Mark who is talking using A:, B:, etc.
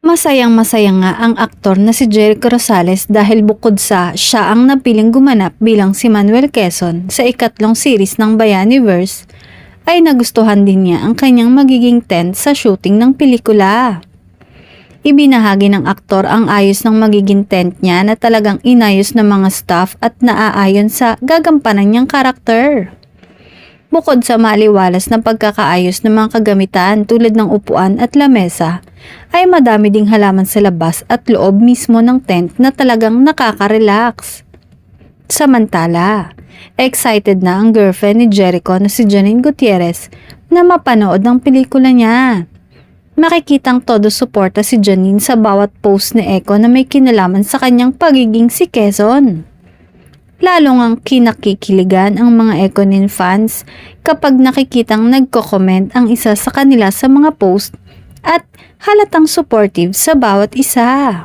A: Masayang-masaya nga ang aktor na si Jericho Rosales dahil bukod sa siya ang napiling gumanap bilang si Manuel Quezon sa ikatlong series ng Bayaniverse, ay nagustuhan din niya ang kanyang magiging tent sa shooting ng pelikula. Ibinahagi ng aktor ang ayos ng magiging tent niya na talagang inayos ng mga staff at naaayon sa gagampanan niyang karakter. Bukod sa maliwalas na pagkakaayos ng mga kagamitan tulad ng upuan at lamesa, ay madami ding halaman sa labas at loob mismo ng tent na talagang nakaka-relax. Samantala, excited na ang girlfriend ni Jericho na si Janine Gutierrez na mapanood ang pelikula niya. Makikitang todo suporta si Janine sa bawat post ni Eko na may kinalaman sa kanyang pagiging si Quezon. Lalo ngang kinakikiligan ang mga Ekonin fans kapag nakikitang nagko-comment ang isa sa kanila sa mga post at halatang supportive sa bawat isa.